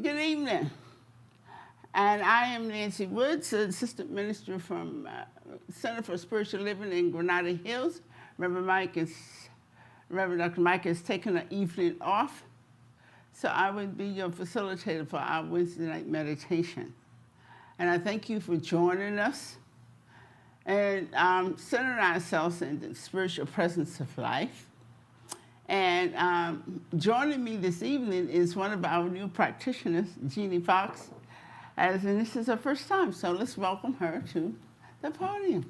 Good evening. And I am Nancy Woods, Assistant Minister from Center for Spiritual Living in Granada Hills. Reverend Dr. Mike has taken an evening off, so I will be your facilitator for our Wednesday night meditation. And I thank you for joining us and centering ourselves in the spiritual presence of life. And joining me this evening is one of our new practitioners, Jeannie Fox, and this is her first time, so let's welcome her to the podium.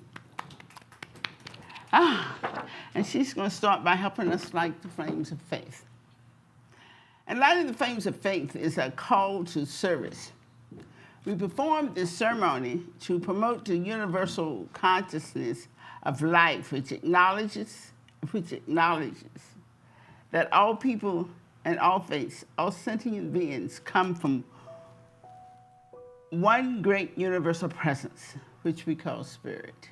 And she's going to start by helping us light the flames of faith. And lighting the flames of faith is a call to service. We perform this ceremony to promote the universal consciousness of life, which acknowledges that all people and all faiths, all sentient beings come from one great universal presence, which we call spirit.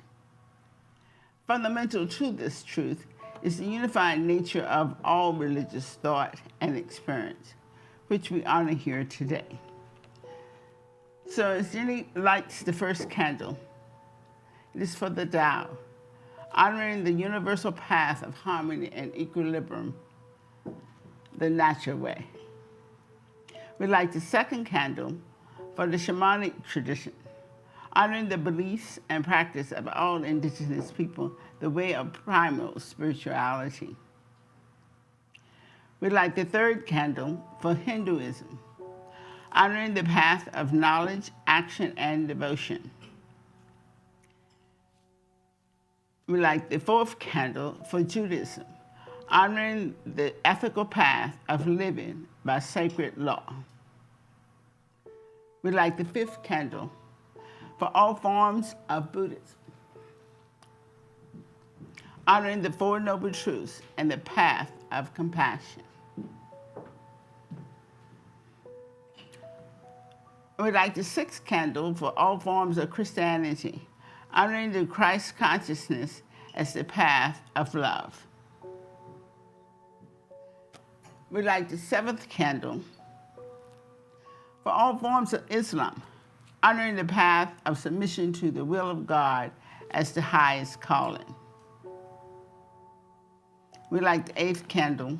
Fundamental to this truth is the unified nature of all religious thought and experience, which we honor here today. So as Jenny lights the first candle, it is for the Tao, honoring the universal path of harmony and equilibrium, the natural way. We light the second candle for the shamanic tradition, honoring the beliefs and practice of all indigenous people, the way of primal spirituality. We light the third candle for Hinduism, honoring the path of knowledge, action, and devotion. We light the fourth candle for Judaism, honoring the ethical path of living by sacred law. We light the fifth candle for all forms of Buddhism, honoring the Four Noble Truths and the path of compassion. We light the sixth candle for all forms of Christianity, honoring the Christ consciousness as the path of love. We light the seventh candle for all forms of Islam, honoring the path of submission to the will of God as the highest calling. We light the eighth candle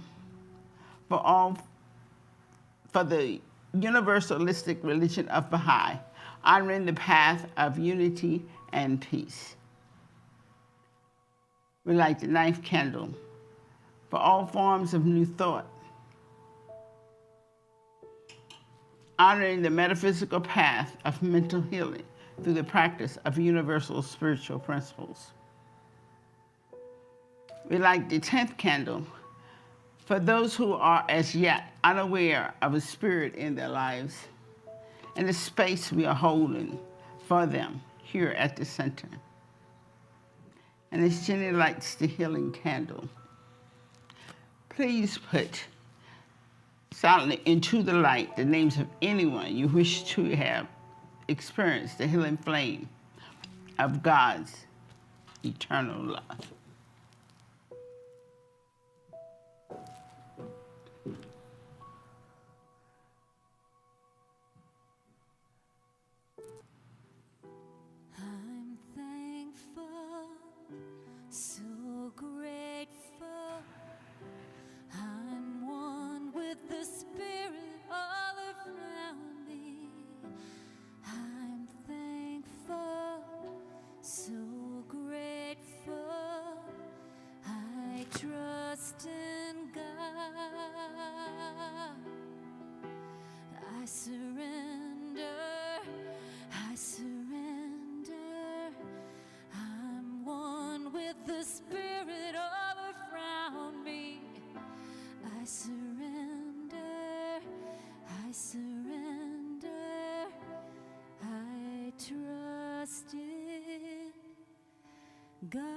for the universalistic religion of Baha'i, honoring the path of unity and peace. We light the ninth candle for all forms of New Thought, honoring the metaphysical path of mental healing through the practice of universal spiritual principles. We light the 10th candle for those who are as yet unaware of a spirit in their lives and the space we are holding for them here at the center. And as Jenny lights the healing candle, please put silently into the light the names of anyone you wish to have experienced the healing flame of God's eternal love. I'm thankful, so grateful. I'm one with the Spirit all around me. I'm thankful, so grateful. I trust in God. I surrender. I surrender. I'm one with the Spirit all around me. I surrender, I surrender, I trust in God.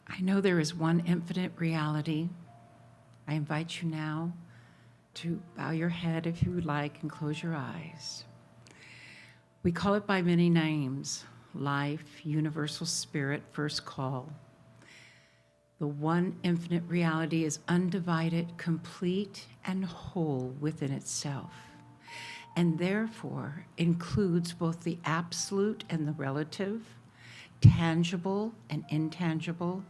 I know there is one infinite reality. I invite you now to bow your head if you would like and close your eyes. We call it by many names. life, universal spirit, first call. The one infinite reality is undivided, complete, and whole within itself, and therefore includes both the absolute and the relative, tangible and intangible,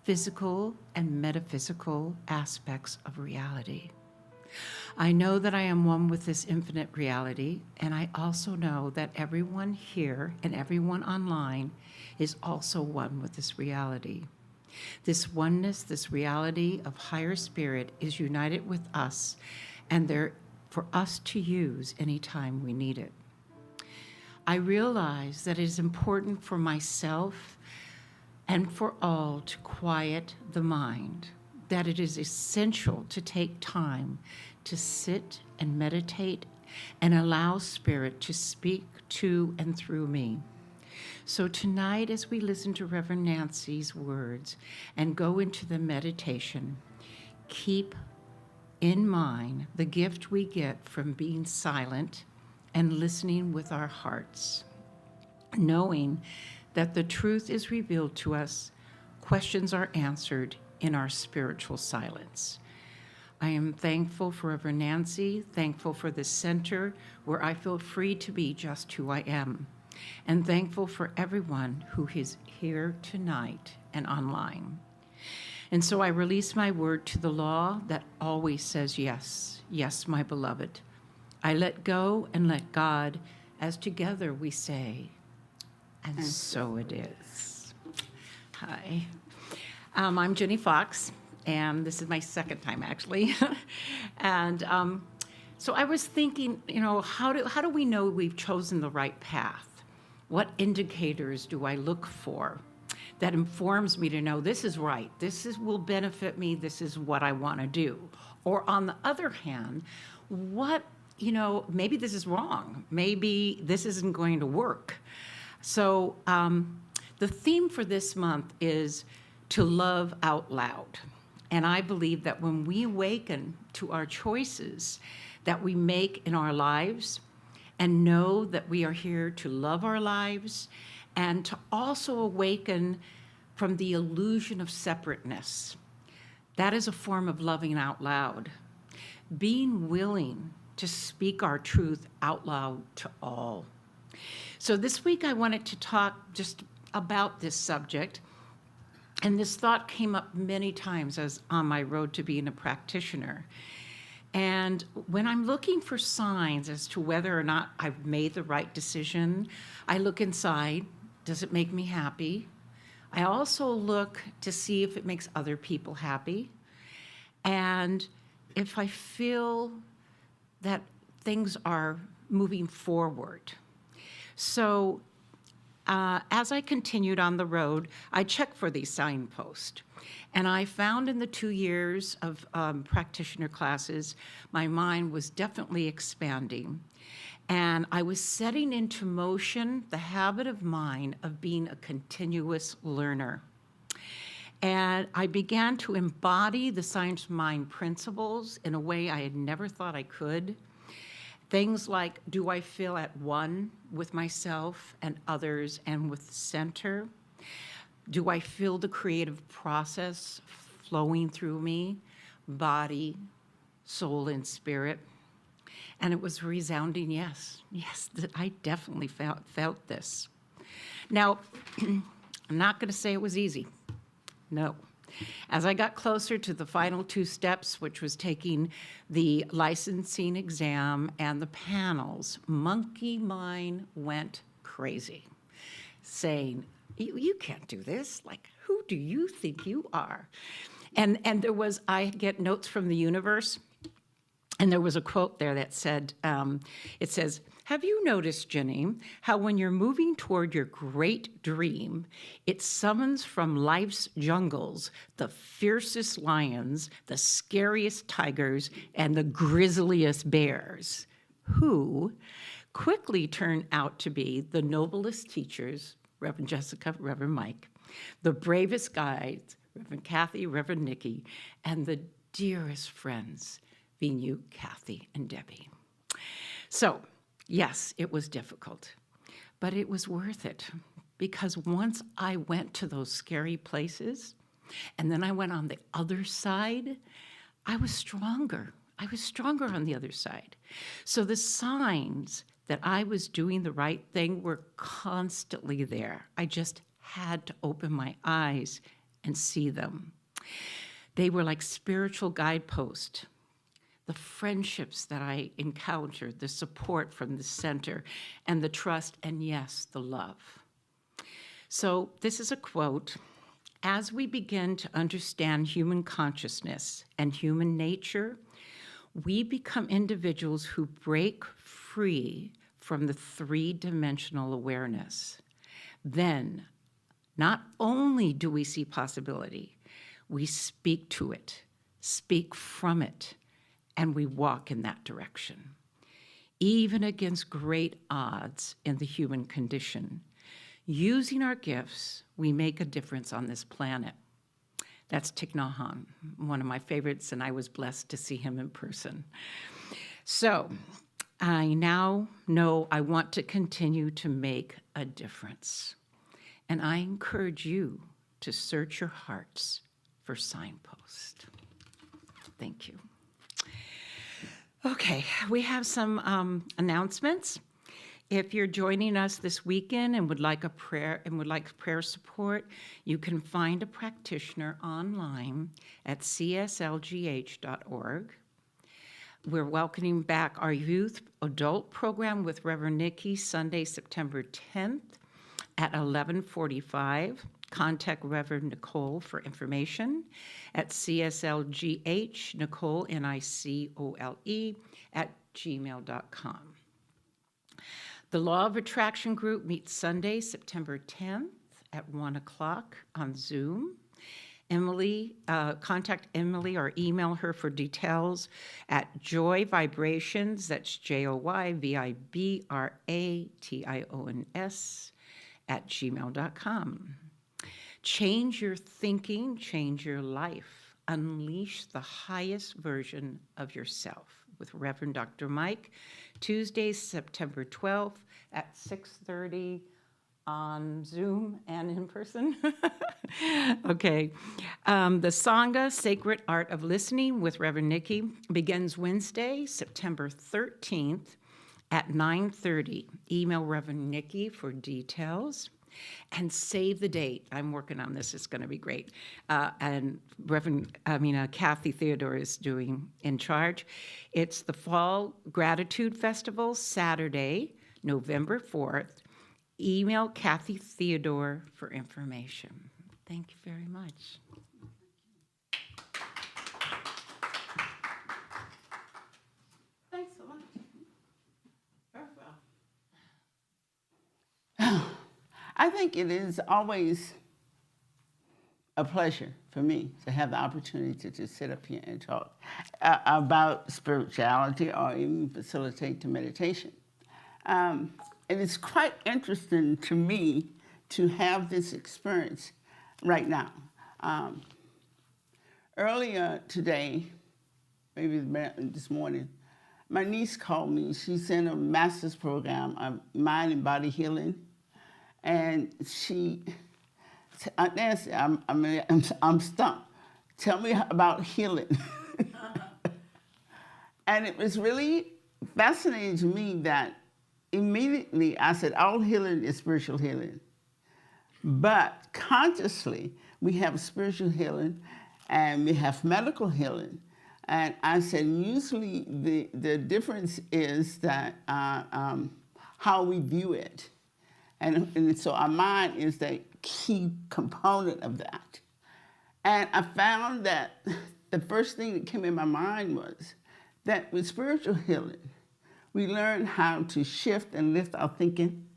physical and metaphysical aspects of reality. I know that I am one with this infinite reality, and I also know that everyone here and everyone online is also one with this reality. This oneness, this reality of higher spirit is united with us, and there for us to use anytime we need it. I realize that it is important for myself and for all to quiet the mind, that it is essential to take time to sit and meditate and allow Spirit to speak to and through me. So tonight, as we listen to Reverend Nancy's words and go into the meditation, keep in mind the gift we get from being silent and listening with our hearts, knowing that the truth is revealed to us, questions are answered in our spiritual silence. I am thankful for Reverend Nancy, thankful for this center where I feel free to be just who I am, and thankful for everyone who is here tonight and online. And so I release my word to the law that always says yes, yes, my beloved. I let go and let God, as together we say, and so it is. Hi. I'm Jenny Fox, and this is my second time, actually. And so I was thinking, how do we know we've chosen the right path? What indicators do I look for that informs me to know this is right, will benefit me, this is what I want to do? Or on the other hand, maybe this is wrong, maybe this isn't going to work. So the theme for this month is to love out loud. And I believe that when we awaken to our choices that we make in our lives and know that we are here to love our lives and to also awaken from the illusion of separateness, that is a form of loving out loud. Being willing to speak our truth out loud to all. So this week I wanted to talk just about this subject, and this thought came up many times as on my road to being a practitioner. And when I'm looking for signs as to whether or not I've made the right decision, I look inside. Does it make me happy? I also look to see if it makes other people happy. And if I feel that things are moving forward. So as I continued on the road, I checked for these signposts. And I found in the 2 years of practitioner classes, my mind was definitely expanding. And I was setting into motion the habit of mine of being a continuous learner. And I began to embody the science mind principles in a way I had never thought I could. Things like, do I feel at one with myself and others and with the center? Do I feel the creative process flowing through me, body, soul, and spirit? And it was a resounding yes. Yes, I definitely felt this. Now, I'm not going to say it was easy. No. As I got closer to the final 2 steps, which was taking the licensing exam and the panels, monkey mind went crazy, saying, you can't do this. Like, who do you think you are? And I get notes from the universe, and there was a quote there that said, it says, have you noticed, Jenny, how when you're moving toward your great dream, it summons from life's jungles the fiercest lions, the scariest tigers, and the grisliest bears, who quickly turn out to be the noblest teachers, Reverend Jessica, Reverend Mike, the bravest guides, Reverend Kathy, Reverend Nikki, and the dearest friends, being you, Kathy and Debbie. So, yes, it was difficult, but it was worth it because once I went to those scary places and then I went on the other side, I was stronger. I was stronger on the other side. So the signs that I was doing the right thing were constantly there. I just had to open my eyes and see them. They were like spiritual guideposts. The friendships that I encountered, the support from the center, and the trust, and yes, the love. So this is a quote. As we begin to understand human consciousness and human nature, we become individuals who break free from the three-dimensional awareness. Then, not only do we see possibility, we speak to it, speak from it, and we walk in that direction. Even against great odds in the human condition, using our gifts, we make a difference on this planet. That's Thich Nhat Hanh, one of my favorites, and I was blessed to see him in person. So I now know I want to continue to make a difference. And I encourage you to search your hearts for signposts. Thank you. Okay, we have some announcements. If you're joining us this weekend and would like prayer support, you can find a practitioner online at CSLGH.org. We're welcoming back our youth adult program with Reverend Nikki Sunday, September 10th at 11:45. Contact Reverend Nicole for information at CSLGH, Nicole, Nicole, @gmail.com. The Law of Attraction group meets Sunday, September 10th at 1 o'clock on Zoom. Emily, contact Emily or email her for details at Joy Vibrations, that's JOYVIBRATIONS @gmail.com. Change your thinking, change your life. Unleash the highest version of yourself with Reverend Dr. Mike, Tuesday, September 12th at 6:30 on Zoom and in person. Okay. The Sangha, Sacred Art of Listening with Reverend Nikki begins Wednesday, September 13th at 9:30. Email Reverend Nikki for details. And save the date. I'm working on this. It's going to be great. And Kathy Theodore is in charge. It's the Fall Gratitude Festival, Saturday, November 4th. Email Kathy Theodore for information. Thank you very much. Thanks so much. Very well. I think it is always a pleasure for me to have the opportunity to just sit up here and talk about spirituality or even facilitate the meditation. And it's quite interesting to me to have this experience right now. Earlier today, maybe this morning, my niece called me. She's in a master's program of mind and body healing. And she, Nancy, I'm stumped. Tell me about healing. And it was really fascinating to me that immediately I said, all healing is spiritual healing. But consciously, we have spiritual healing and we have medical healing. And I said, usually the difference is that how we view it. And so our mind is the key component of that. And I found that the first thing that came in my mind was that with spiritual healing, we learn how to shift and lift our thinking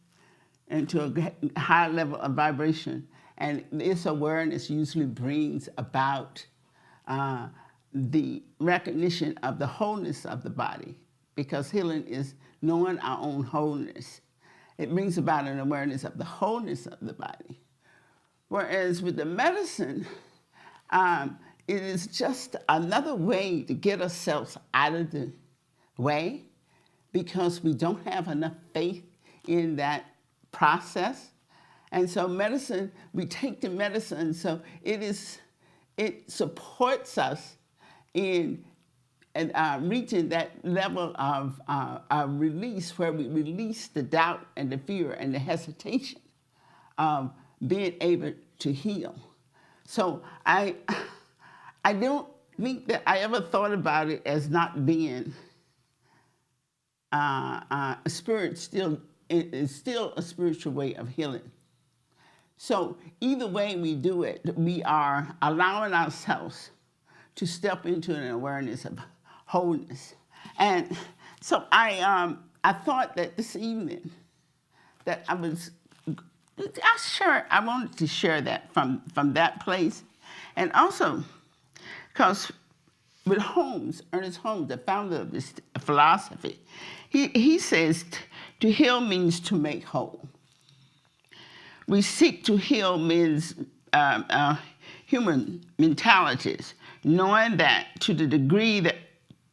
into a higher level of vibration. And this awareness usually brings about the recognition of the wholeness of the body, because healing is knowing our own wholeness. It brings about an awareness of the wholeness of the body. Whereas with the medicine, it is just another way to get ourselves out of the way because we don't have enough faith in that process. And so medicine, we take the medicine, so it supports us in reaching that level of release where we release the doubt and the fear and the hesitation of being able to heal. So I don't think that I ever thought about it as not being a spirit. Still, it is still a spiritual way of healing. So either way we do it, we are allowing ourselves to step into an awareness of wholeness. And so I thought that this evening that I wanted to share that from that place. And also, because with Ernest Holmes, the founder of this philosophy, he says to heal means to make whole. We seek to heal men's human mentalities, knowing that to the degree that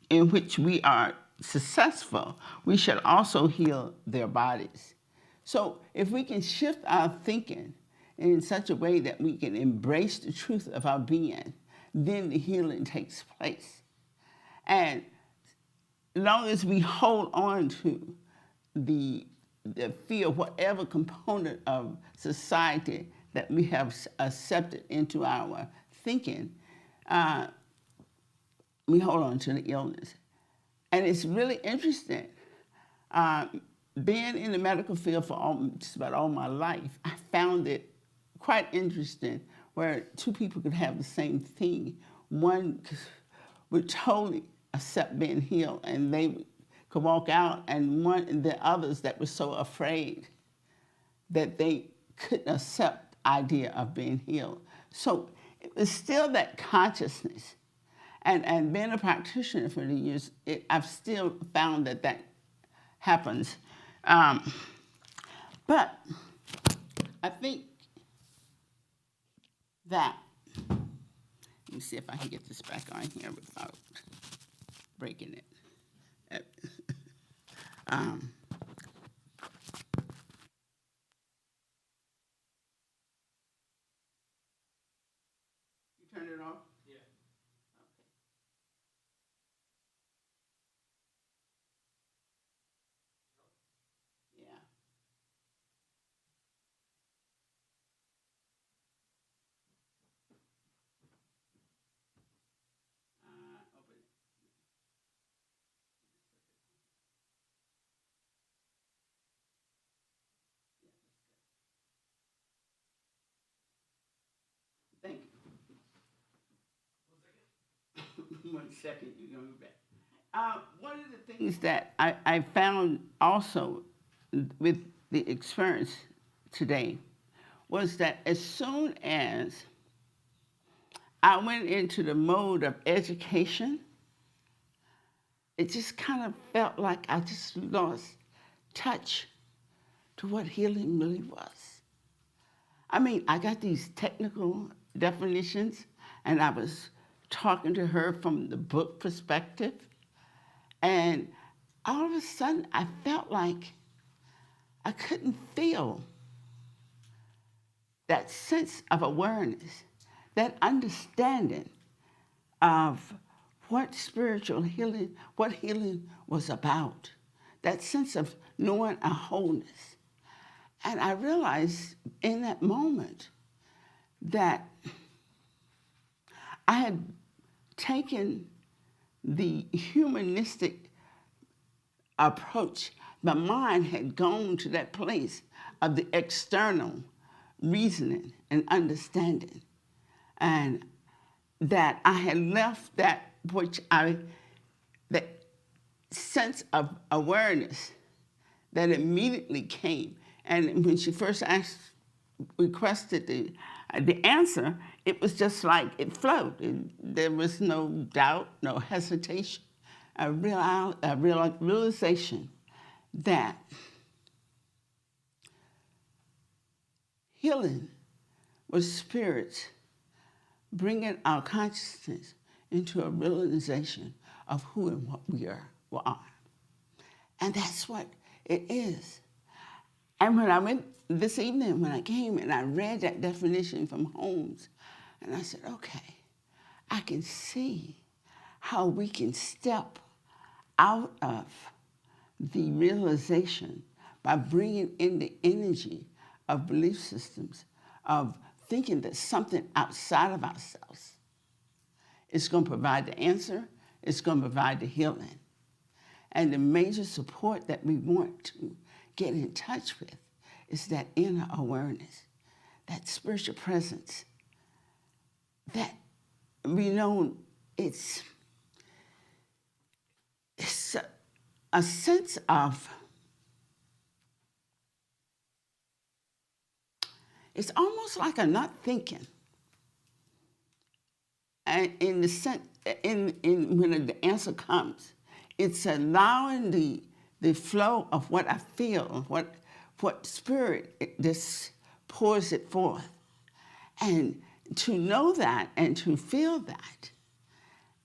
in which we are successful, we should also heal their bodies. So if we can shift our thinking in such a way that we can embrace the truth of our being, then the healing takes place. And as long as we hold on to the fear, whatever component of society that we have accepted into our thinking, we hold on to the illness. And it's really interesting. Being in the medical field for just about all my life, I found it quite interesting where two people could have the same thing. One would totally accept being healed, and they could walk out, and the others that were so afraid that they couldn't accept the idea of being healed. So it was still that consciousness. And being a practitioner for the years, I've still found that happens. But I think that, let me see if I can get this back on here without breaking it. You turned it off? Yeah. Okay. Yeah. Open it. Thank you. 1 second, you're going to be back. One of the things that I found also with the experience today was that as soon as I went into the mode of education, it just kind of felt like I just lost touch to what healing really was. I mean, I got these technical definitions, and I was talking to her from the book perspective, and all of a sudden I felt like I couldn't feel that sense of awareness, that understanding of what spiritual healing, what healing was about, that sense of knowing a wholeness. And I realized in that moment that I had taken the humanistic approach. My mind had gone to that place of the external reasoning and understanding. And that I had left that that sense of awareness that immediately came. And when she first requested the answer, it was just like it flowed. There was no doubt, no hesitation, a realization that healing was spirits bringing our consciousness into a realization of who and what we are. And that's what it is. And when I went this evening, when I came and I read that definition from Holmes, and I said, okay, I can see how we can step out of the realization by bringing in the energy of belief systems, of thinking that something outside of ourselves is going to provide the answer, it's going to provide the healing. And the major support that we want to get in touch with is that inner awareness, that spiritual presence, that we know it's a sense of, it's almost like a not thinking. And in the sense, in when the answer comes, it's allowing the flow of what I feel, what spirit just pours it forth. And to know that and to feel that,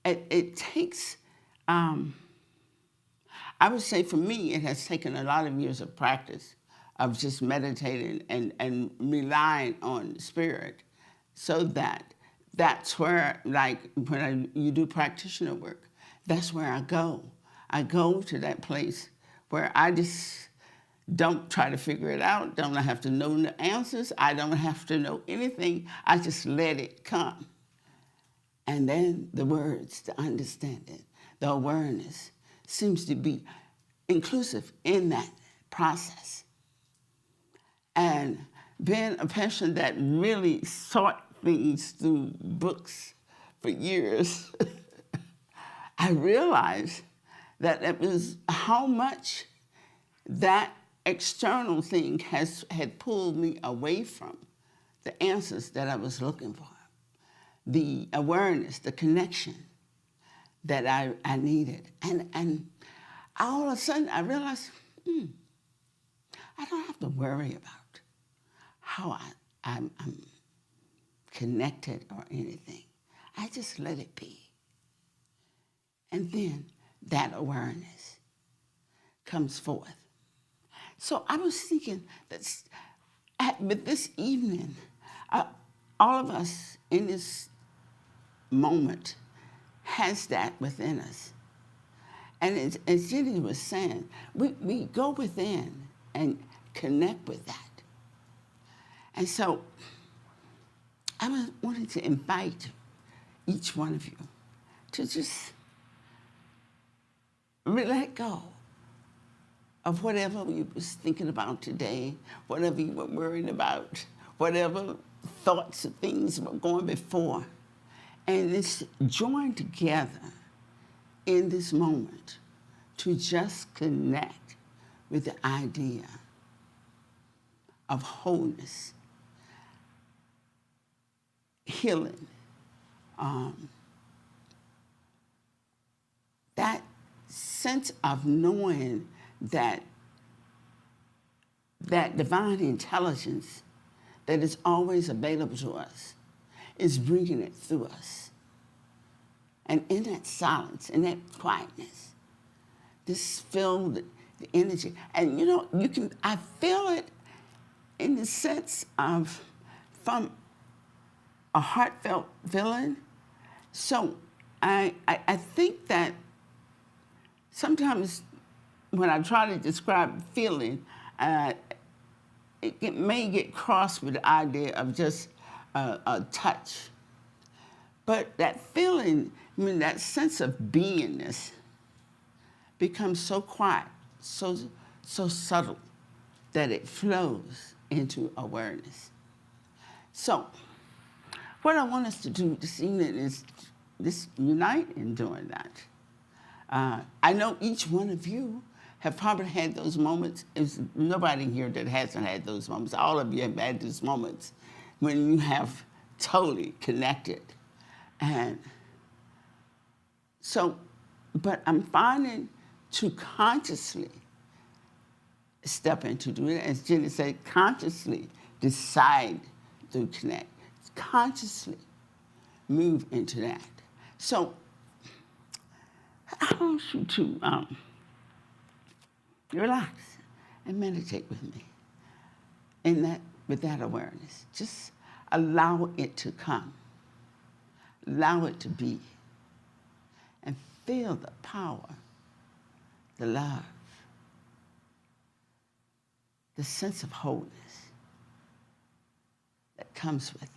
it takes, I would say for me, it has taken a lot of years of practice of just meditating and relying on spirit, so that's where, like when you do practitioner work, that's where I go. I go to that place where I just don't try to figure it out, don't have to know the answers, I don't have to know anything, I just let it come. And then the words, the understanding, the awareness seems to be inclusive in that process. And being a person that really sought things through books for years, I realized that it was how much that external thing had pulled me away from the answers that I was looking for, the awareness, the connection that I needed. And all of a sudden I realized, I don't have to worry about how I'm connected or anything. I just let it be. And then that awareness comes forth. So I was thinking that with this evening, all of us in this moment has that within us. And as Jenny was saying, we go within and connect with that. And so I wanted to invite each one of you to just let go of whatever you was thinking about today, whatever you were worried about, whatever thoughts of things were going before. And let's join together in this moment to just connect with the idea of wholeness, healing, that sense of knowing that divine intelligence that is always available to us is bringing it through us. And in that silence, in that quietness, this feel the energy. And I feel it in the sense of from a heartfelt feeling. So I think that sometimes when I try to describe feeling, it may get crossed with the idea of just a touch. But that feeling, that sense of beingness becomes so quiet, so subtle, that it flows into awareness. So what I want us to do this evening is just unite in doing that. I know each one of you have probably had those moments. There's nobody here that hasn't had those moments. All of you have had those moments when you have totally connected. And so, but I'm finding to consciously step into doing it, as Jenny said, consciously decide to connect, consciously move into that. So I want you to relax and meditate with me. in that, with that awareness. Just allow it to come. Allow it to be. And feel the power, the love, the sense of wholeness that comes with it.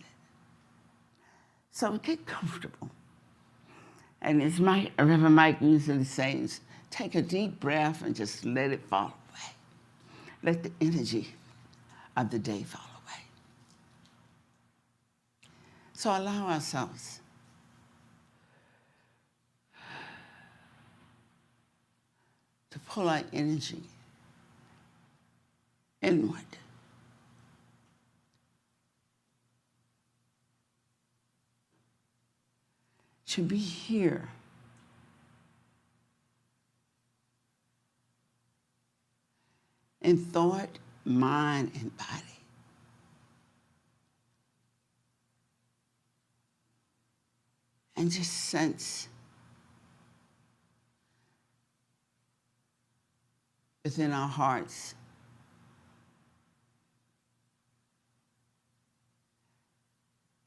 So get comfortable. And as Reverend Mike usually says, take a deep breath and just let it fall away. Let the energy of the day fall away. So allow ourselves to pull our energy inward. To be here in thought, mind, and body. And just sense within our hearts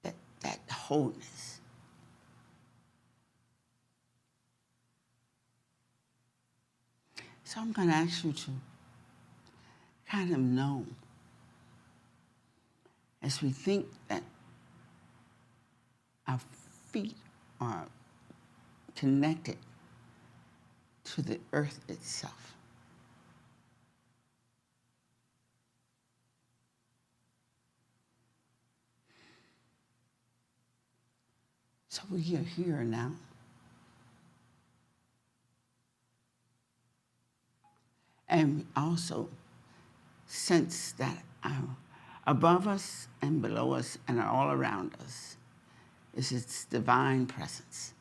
that wholeness. So I'm going to ask you to kind of know, as we think that our feet are connected to the earth itself. So we are here now. And we also sense that above us and below us and all around us is its divine presence.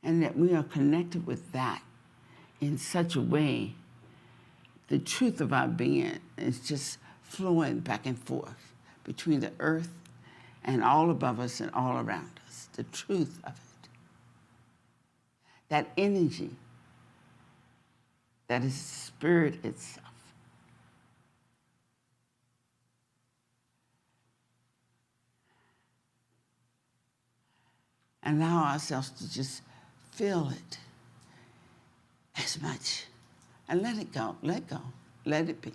And that we are connected with that in such a way, the truth of our being is just flowing back and forth between the earth and all above us and all around us, the truth of it. That energy that is spirit itself. Allow ourselves to just feel it as much and let it go, let it be.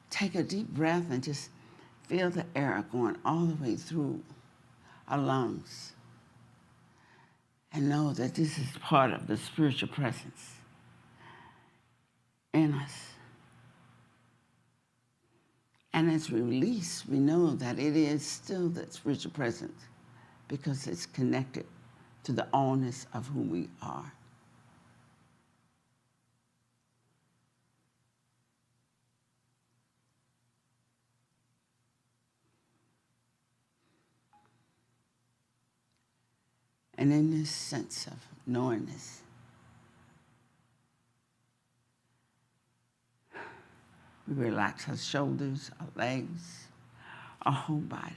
Take a deep breath and just feel the air going all the way through our lungs. And know that this is part of the spiritual presence in us. And as we release, we know that it is still that spiritual presence because it's connected to the allness of who we are. And in this sense of knowingness, we relax our shoulders, our legs, our whole body.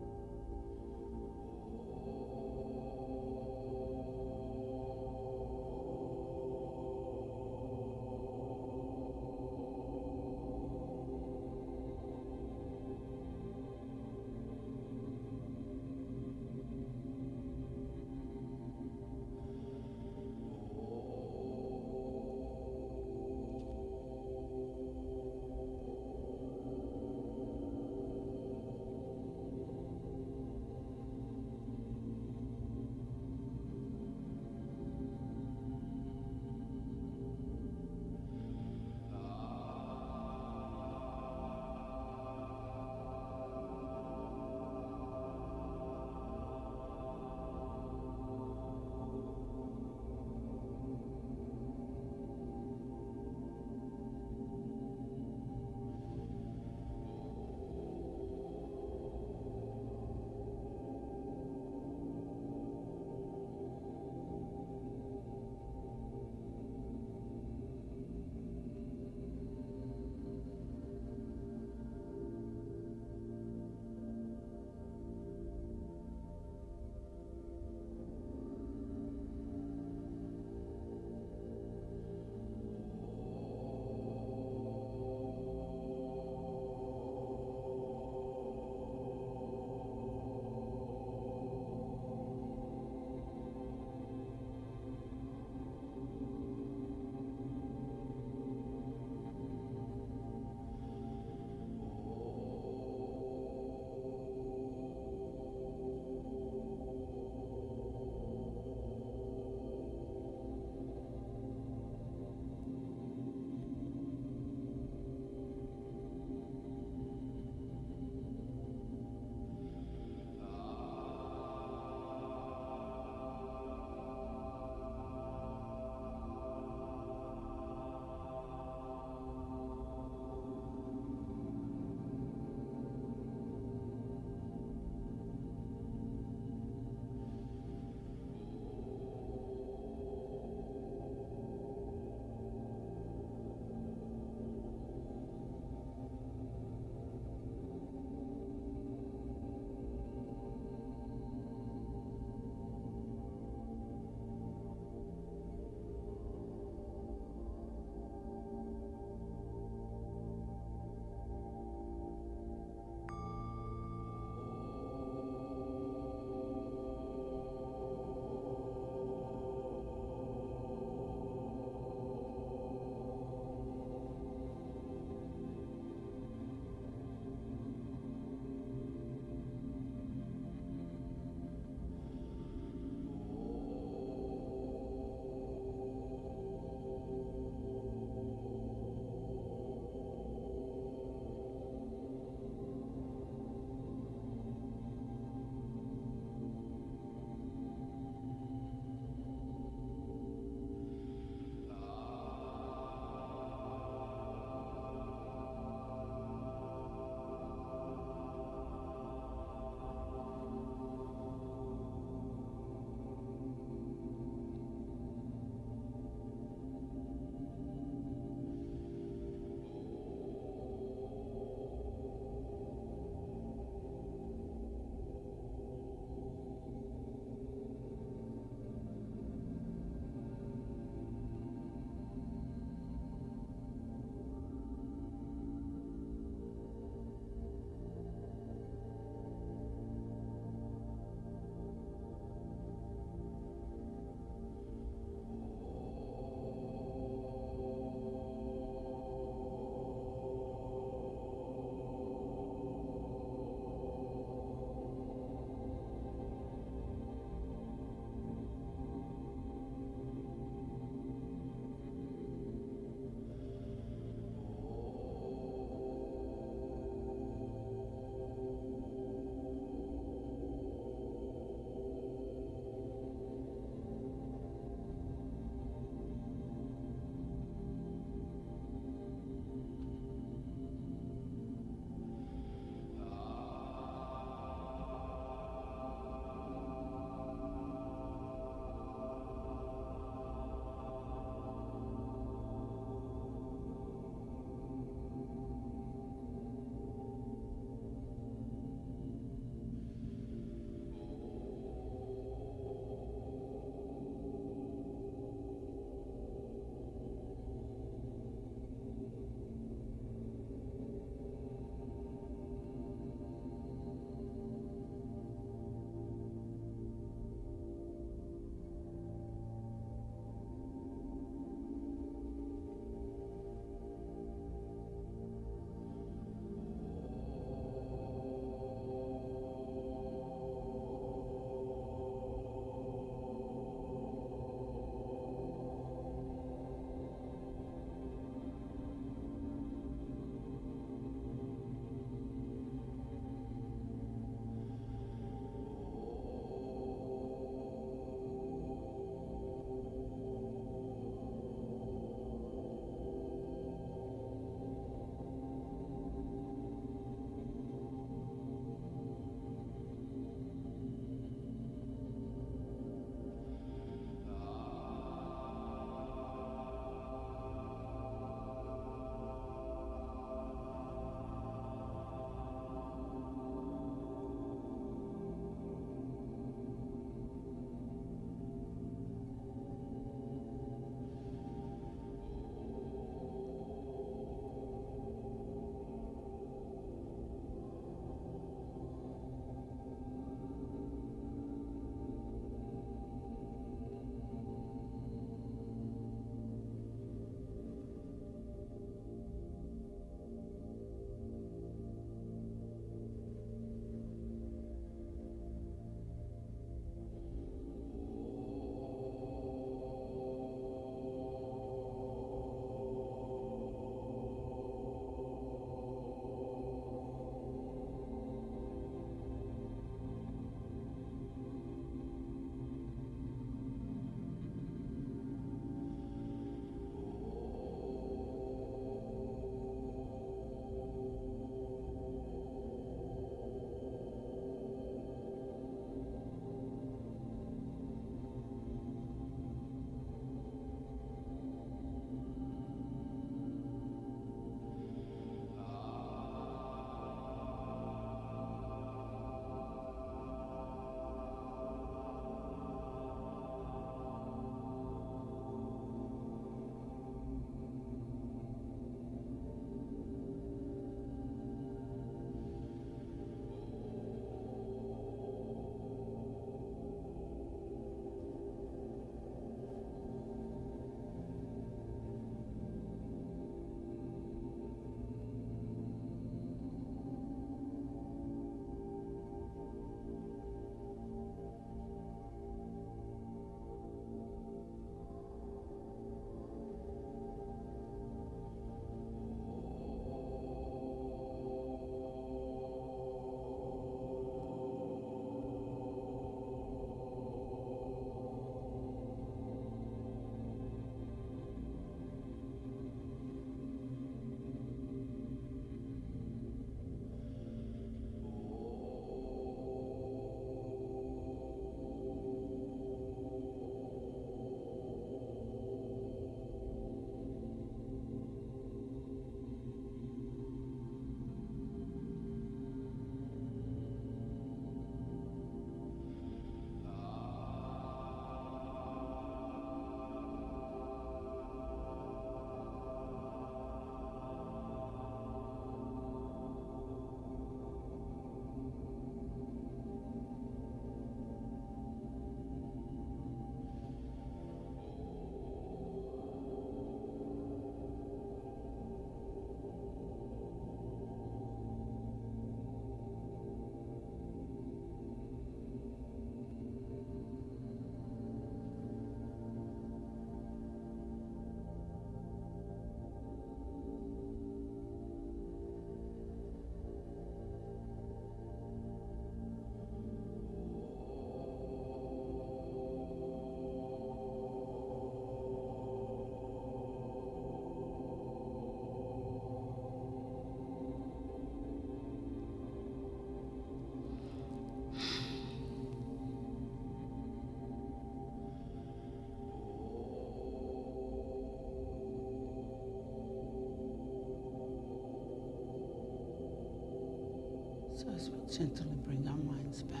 as we gently bring our minds back.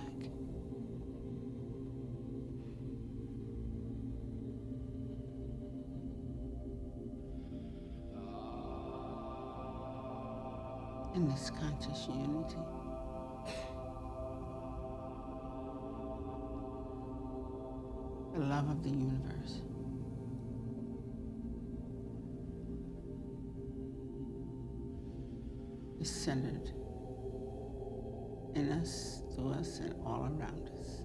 In this conscious unity. The love of the universe. Is centered in us, through us, and all around us.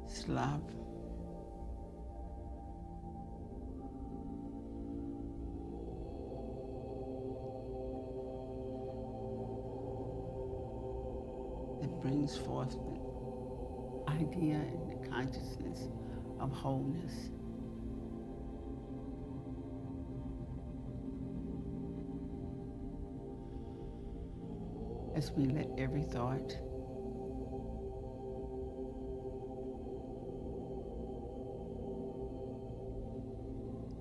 This love that brings forth the idea and the consciousness of wholeness. As we let every thought,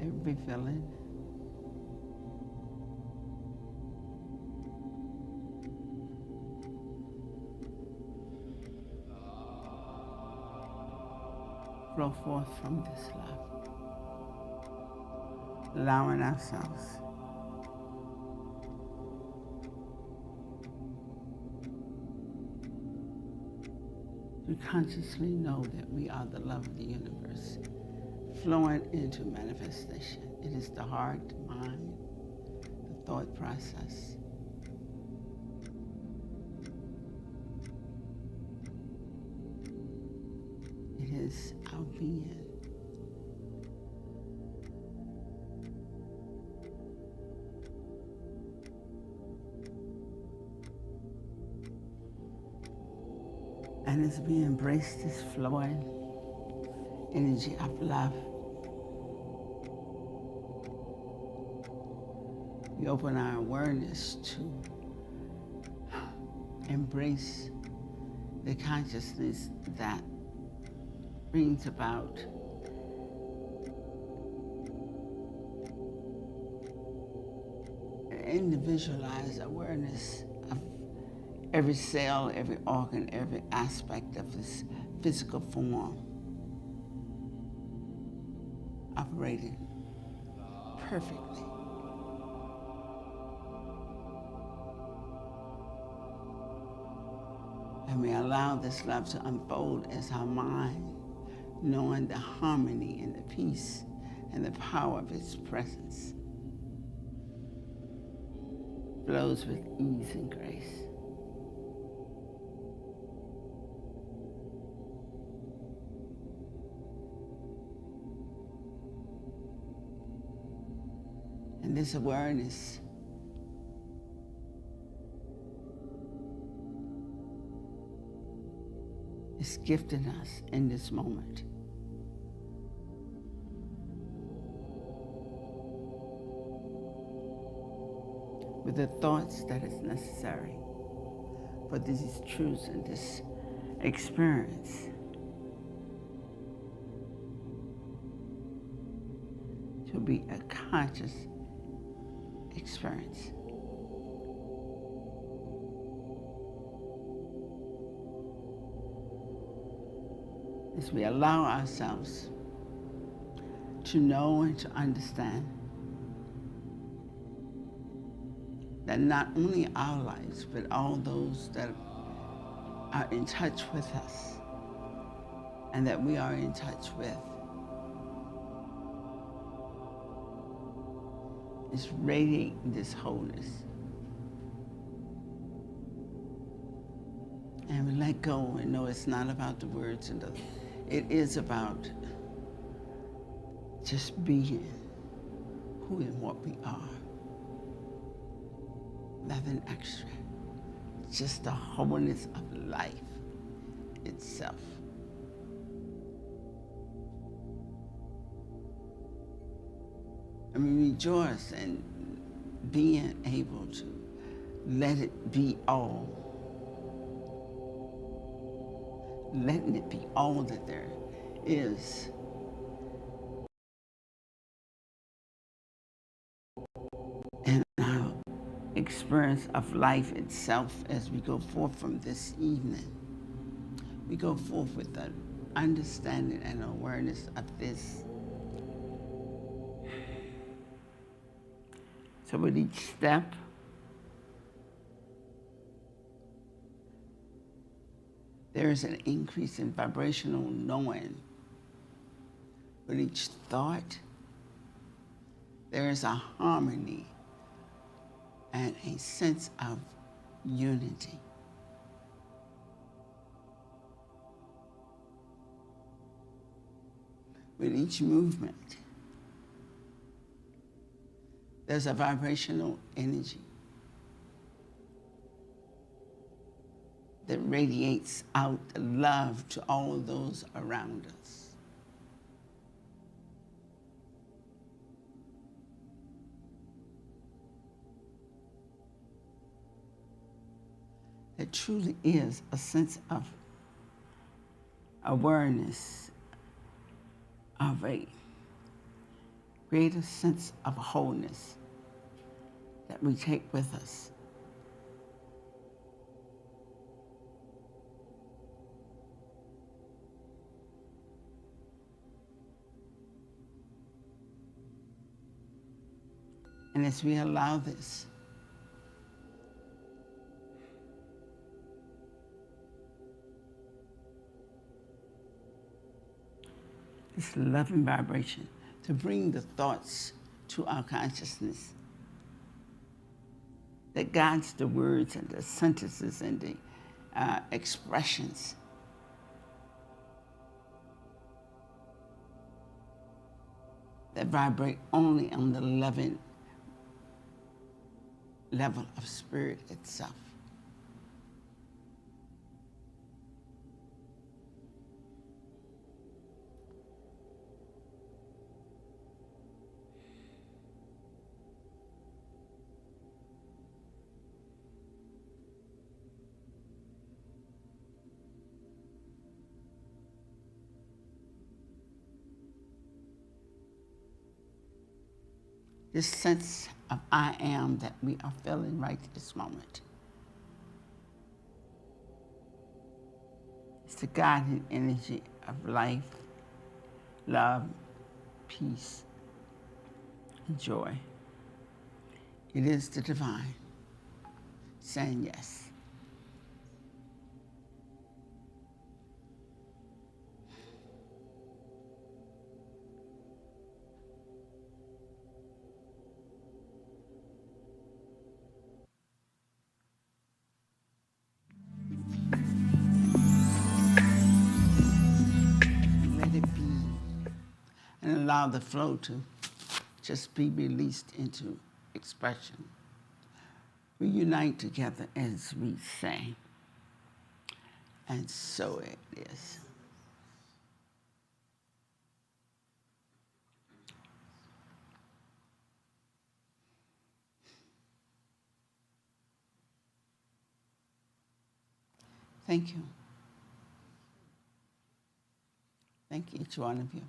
every feeling, flow forth from this love, allowing ourselves to consciously know that we are the love of the universe, flowing into manifestation. It is the heart, the mind, the thought process. It is our being. And as we embrace this flowing energy of love, we open our awareness to embrace the consciousness that brings about an individualized awareness of every cell, every organ, every aspect of this physical form operating perfectly. And we allow this love to unfold as our mind, knowing the harmony and the peace and the power of its presence, flows with ease and grace. And this awareness is gifting us in this moment. With the thoughts that is necessary for these truths and this experience to be a conscious experience. As we allow ourselves to know and to understand that not only our lives, but all those that are in touch with us and that we are in touch with is radiating this wholeness. And we let go and know it's not about the words and it is about just being who and what we are. Nothing extra, just the wholeness of life itself. And we rejoice in being able to let it be all letting it be all that there is. And our experience of life itself as we go forth from this evening. We go forth with the understanding and awareness of this. So with each step, there is an increase in vibrational knowing. With each thought, there is a harmony and a sense of unity. With each movement, there's a vibrational energy that radiates out the love to all those around us. There truly is a sense of awareness, of a greater sense of wholeness that we take with us. And as we allow this, this loving vibration to bring the thoughts to our consciousness that guides the words and the sentences and the expressions. That vibrate only on the loving level of spirit itself. This sense of I am that we are feeling right this moment. It's the guiding energy of life, love, peace, and joy. It is the divine saying yes. Let it be, and allow the flow to just be released into expression. We unite together as we say, and so it is. Thank you. Thank each one of you.